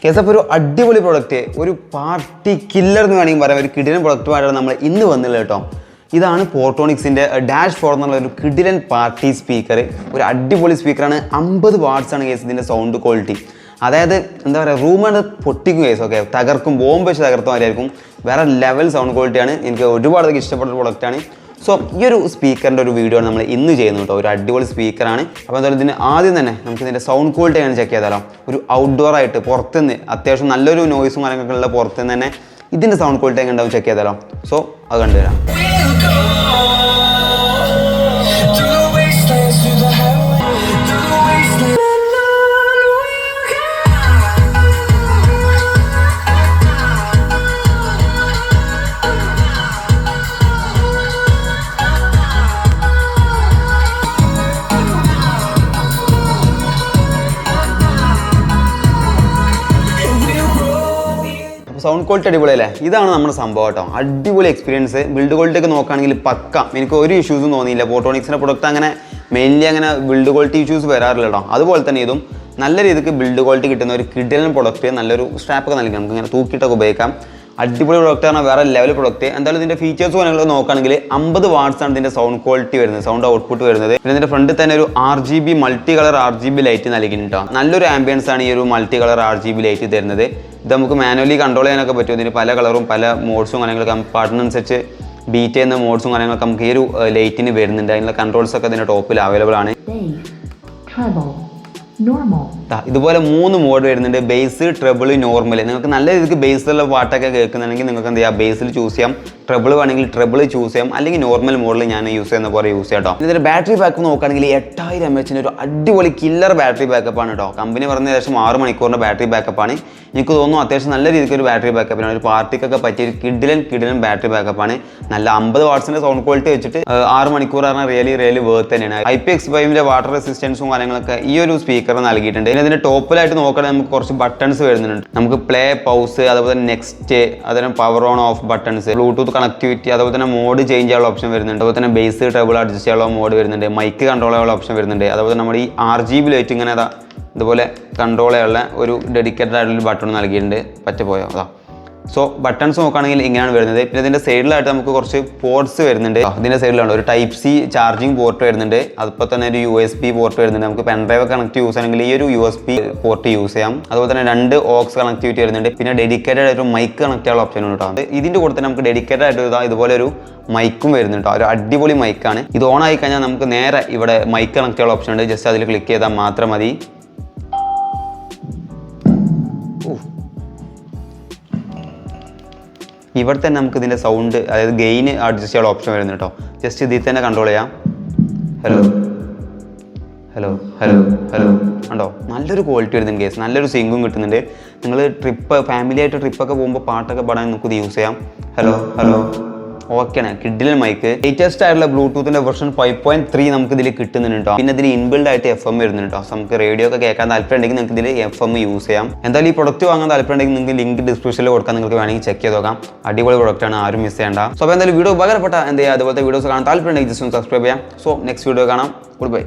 Case അപ്പോൾ ഒരു അടിപൊളി പ്രൊഡക്റ്റ്, ഒരു പാർട്ടി കില്ലർ എന്ന് വേണമെങ്കിൽ പറയാം, ഒരു കിടിലൻ പ്രൊഡക്റ്റുമായിട്ടാണ് നമ്മൾ ഇന്ന് വന്നുള്ളത് കേട്ടോ. ഇതാണ് പോർട്ടോണിക്സിൻ്റെ -4 എന്നുള്ള ഒരു കിടിലൻ പാർട്ടി സ്പീക്കർ. ഒരു അടിപൊളി സ്പീക്കറാണ്. 50 വാട്ട്സാണ് കേസ് ഇതിൻ്റെ സൗണ്ട് ക്വാളിറ്റി. അതായത് എന്താ പറയുക, റൂമാണ് പൊട്ടിക്കും കേസ്, ഓക്കെ, തകർക്കും, ബോംബ് വെച്ച് തകർത്ത മാതിരിയായിരിക്കും. വേറെ ലെവൽ സൗണ്ട് ക്വാളിറ്റിയാണ്. എനിക്ക് ഒരുപാട് ഇഷ്ടപ്പെട്ട ഒരു പ്രൊഡക്റ്റാണ്. സോ ഈ ഒരു സ്പീക്കറിൻ്റെ ഒരു വീഡിയോ ആണ് നമ്മൾ ഇന്ന് ചെയ്യുന്നത് കേട്ടോ. ഒരു അടിപൊളി സ്പീക്കറാണ്. അപ്പോൾ എന്തായാലും ഇതിന് ആദ്യം തന്നെ നമുക്ക് ഇതിൻ്റെ സൗണ്ട് ക്വാളിറ്റി എങ്ങനെ ചെക്ക് ചെയ്താലോ. ഒരു ഔട്ട്ഡോർ ആയിട്ട് പുറത്തുനിന്ന് അത്യാവശ്യം നല്ലൊരു നോയ്സും കാര്യങ്ങളൊക്കെ ഉള്ള പുറത്തുനിന്ന് തന്നെ ഇതിൻ്റെ സൗണ്ട് ക്വാളിറ്റി എങ്ങനെ ഉണ്ടാവും ചെക്ക് ചെയ്താലോ. സോ അത് കണ്ടുവരാം. സൗണ്ട് ക്വാളിറ്റി അടിപൊളിയല്ലേ? ഇതാണ് നമ്മുടെ സംഭവം കേട്ടോ. അടിപൊളി എക്സ്പീരിയൻസ്. ബിൽഡ് ക്വാളിറ്റി ഒക്കെ നോക്കുകയാണെങ്കിൽ പക്ക, എനിക്ക് ഒരു ഇഷ്യൂസും തോന്നിയില്ല. പോർട്ടോണിക്സിൻ്റെ പ്രൊഡക്റ്റ് അങ്ങനെ മെയിൻലി അങ്ങനെ ബിൽഡ് ക്വാളിറ്റി ഇഷ്യൂസ് വരാറില്ല കേട്ടോ. അതുപോലെ തന്നെ ഇതും നല്ല രീതിക്ക് ബിൽഡ് ക്വാളിറ്റി കിട്ടുന്ന ഒരു കിടിലൻ പ്രൊഡക്റ്റ്. നല്ലൊരു സ്ട്രാപ്പൊക്കെ നൽകി നമുക്ക് ഇങ്ങനെ തൂക്കിയിട്ടൊക്കെ ഉപയോഗിക്കാം. അടിപൊളി പ്രൊഡക്റ്റാണ്, വേറെ ലെവൽ പ്രൊഡക്റ്റ്. എന്തായാലും ഇതിൻ്റെ ഫീച്ചേഴ്സ് കാര്യങ്ങൾ നോക്കുകയാണെങ്കിൽ 50 വാട്ട്സാണ് ഇതിൻ്റെ സൗണ്ട് ക്വാളിറ്റി വരുന്നത്, സൗണ്ട് ഔട്ട്പുട്ട് വരുന്നത്. പിന്നെ ഇതിൻ്റെ ഫ്രണ്ടിൽ തന്നെ ഒരു RGB multi colour RGB light നൽകിയിട്ടുണ്ടോ. നല്ലൊരു ആംബിയൻസ് ആണ് ഈ ഒരു മൾട്ടി കളർ RGB ലൈറ്റ് തരുന്നത്. ഇത് നമുക്ക് മാനുവലി കൺട്രോൾ ചെയ്യാനൊക്കെ പറ്റും. ഇതിന് പല കളറും പല മോഡ്സും കാര്യങ്ങളൊക്കെ പാർട്ടിനനുസരിച്ച് ബീറ്റ് ചെയ്യുന്ന മോഡ്സും കാര്യങ്ങളൊക്കെ നമുക്ക് ഈ ഒരു ലൈറ്റിന് വരുന്നുണ്ട്. അതിനുള്ള കൺട്രോൾസ് ഒക്കെ ഇതിൻ്റെ ടോപ്പിൽ അവൈലബിൾ ആണ്. ഇതുപോലെ 3 മോഡ് വരുന്നുണ്ട്: ബേസ്, ട്രബിൾ, നോർമൽ. നിങ്ങൾക്ക് നല്ല രീതിക്ക് ബേസിലുള്ള പാട്ടൊക്കെ കേൾക്കുന്നുണ്ടെങ്കിൽ നിങ്ങൾക്ക് എന്ത് ചെയ്യാം, ബേസിൽ ചൂസ് ചെയ്യാം. ട്രബിൾ വേണമെങ്കിൽ ട്രബിൾ ചൂസ് ചെയ്യാം, അല്ലെങ്കിൽ നോർമൽ മോഡിൽ ഞാൻ യൂസ് ചെയ്യുന്ന പോലെ യൂസ് ചെയ്യാം കേട്ടോ. ഇതിൻ്റെ ബാറ്ററി ബാക്കപ്പ് നോക്കുകയാണെങ്കിൽ 8000 mAh ഒരു അടിപൊളി കില്ലർ ബാറ്ററി ബാക്കപ്പാണ് കേട്ടോ. കമ്പനി പറഞ്ഞ ഏകദേശം 6 മണിക്കൂറിൻ്റെ ബാറ്ററി ബാക്കപ്പാണ്. എനിക്ക് തോന്നുന്നു അത്യാവശ്യം നല്ല രീതിക്ക് ഒരു ബാറ്ററി ബാക്കപ്പിനാണ്. ഒരു പാർട്ടിക്കൊക്കെ പറ്റിയ ഒരു കിടിലൻ ബാറ്ററി ബാക്കപ്പാണ്. നല്ല 50 വാട്ട്സിൻ്റെ സൗണ്ട് ക്വാളിറ്റി വെച്ചിട്ട് 6 മണിക്കൂർ പറഞ്ഞാൽ റിയലി വേർത്ത് തന്നെയാണ്. IPX5 വാട്ടർ റെസിസ്റ്റൻസും കാര്യങ്ങളൊക്കെ ഈ ഒരു സ്പീക്കർ നൽകിയിട്ടുണ്ട്. പിന്നെ ഇതിൻ്റെ ടോപ്പിലായിട്ട് നോക്കുകയാണെങ്കിൽ നമുക്ക് കുറച്ച് ബട്ടൺസ് വരുന്നുണ്ട്. നമുക്ക് പ്ലേ, പൗസ്, അതുപോലെ തന്നെ നെക്സ്റ്റ്, അതുപോലെ power on of buttons, Bluetooth connectivity, അതുപോലെ തന്നെ മോഡ് ചേഞ്ച് ചെയ്യാനുള്ള ഓപ്ഷൻ വരുന്നുണ്ട്. അതുപോലെ തന്നെ ബേസ്, ട്രബിൾ അഡ്ജസ്റ്റ് ചെയ്യാനുള്ള മോഡ് വരുന്നുണ്ട്. മൈക്ക് കൺട്രോൾ ചെയ്യാനുള്ള ഓപ്ഷൻ വരുന്നുണ്ട്. അതുപോലെ നമ്മുടെ ഈ RGB ലൈറ്റ് ഇങ്ങനെ ഇതുപോലെ കൺട്രോൾ ചെയ്യാനുള്ള ഒരു ഡെഡിക്കേറ്റഡ് ആയിട്ടുള്ള ബട്ടൺ നൽകിയിട്ടുണ്ട്. പറ്റിപ്പോയോ അതാ. സോ ബട്ടൺസ് നോക്കുകയാണെങ്കിൽ ഇങ്ങനെയാണ് വരുന്നത്. പിന്നെ ഇതിൻ്റെ സൈഡിലായിട്ട് നമുക്ക് കുറച്ച് പോർട്സ് വരുന്നുണ്ട്. ഇതിൻ്റെ സൈഡിലാണ് ഒരു Type-C ചാർജിങ് പോർട്ട് വരുന്നുണ്ട്. അതുപോലെ തന്നെ ഒരു USB പോർട്ട് വരുന്നുണ്ട്. നമുക്ക് പെൻഡ്രൈവ് കണക്ട് യൂസ് ചെയ്യണമെങ്കിൽ ഈ ഒരു USB പോർട്ട് യൂസ് ചെയ്യാം. അതുപോലെ തന്നെ 2 OX കണക്ടിവിറ്റി വരുന്നുണ്ട്. പിന്നെ ഡെഡിക്കേറ്റഡ് ആയിട്ട് ഒരു മൈക്ക് കണക്ട് ചെയ്യാനുള്ള ഓപ്ഷൻ ഉണ്ട് കേട്ടോ. ഇതിൻ്റെ കൂടെ തന്നെ നമുക്ക് ഡെഡിക്കേറ്റഡ് ആയിട്ട് ഇതുപോലെ ഒരു മൈക്കും വരുന്നുണ്ട്. ഒരു അടിപൊളി മൈക്കാണ്. ഇത് ഓൺ ആയി കഴിഞ്ഞാൽ നമുക്ക് നേരെ ഇവിടെ മൈക്ക് കണക്ട് ചെയ്യാനുള്ള ഓപ്ഷൻ ഉണ്ട്. ജസ്റ്റ് അതിൽ ക്ലിക്ക് ചെയ്താൽ മാത്രം മതി. ഇവിടെ തന്നെ നമുക്ക് ഇതിൻ്റെ സൗണ്ട്, അതായത് ഗെയിന് അഡ്ജസ്റ്റ് ചെയ്യാനുള്ള ഓപ്ഷൻ വരുന്നു കേട്ടോ. ജസ്റ്റ് ഇതിൽ തന്നെ കൺട്രോൾ ചെയ്യാം. ഹലോ ഹലോ ഹലോ ഹലോ ഉണ്ടോ? നല്ലൊരു ക്വാളിറ്റി വരുന്നുണ്ട് കേസ്. നല്ലൊരു സിംഗും കിട്ടുന്നുണ്ട്. നിങ്ങൾ ഫാമിലി ആയിട്ട് ട്രിപ്പൊക്കെ പോകുമ്പോൾ പാട്ടൊക്കെ പാടാൻ നമുക്ക് ഇത് യൂസ് ചെയ്യാം. ഹലോ ഹലോ ഓക്കെയാണ്. കിഡിലൻ മൈക്ക്. ലേറ്റസ്റ്റ് ആയിട്ടുള്ള ബ്ലൂടൂത്തിൻ്റെ വെർഷൻ 5.3 നമുക്ക് ഇതിൽ കിട്ടുന്നുണ്ട് കേട്ടോ. പിന്നെ ഇതിൽ ഇൻബിൽഡ് ആയിട്ട് FM വരുന്നുണ്ട് കേട്ടോ. നമുക്ക് റേഡിയോ ഒക്കെ കേൾക്കാൻ താല്പര്യം ഉണ്ടെങ്കിൽ നിങ്ങൾക്ക് ഇതിൽ FM യൂസ് ചെയ്യാം. എന്തായാലും ഈ പ്രൊഡക്റ്റ് വാങ്ങാൻ താല്പര്യം ഉണ്ടെങ്കിൽ നിങ്ങൾക്ക് ലിങ്ക് ഡിസ്ക്രിപ്ഷനിൽ കൊടുക്കാൻ നിങ്ങൾക്ക് വേണമെങ്കിൽ ചെക്ക് ചെയ്ത് നോക്കാം. അടിപൊളി പ്രൊഡക്റ്റാണ്, ആരും മിസ് ചെയ്യേണ്ട. സോ അപ്പോൾ എന്തായാലും വീഡിയോ ഉപകാരപ്പെട്ട എന്ത് ചെയ്യുക, അതുപോലത്തെ വീഡിയോസ് കാണാൻ താല്പര്യം ഉണ്ടെങ്കിൽ ജസ്റ്റ് ഒന്ന് സബ്സ്ക്രൈബ് ചെയ്യാം. സോ നെക്സ്റ്റ് വീഡിയോ കാണാം. Good bye.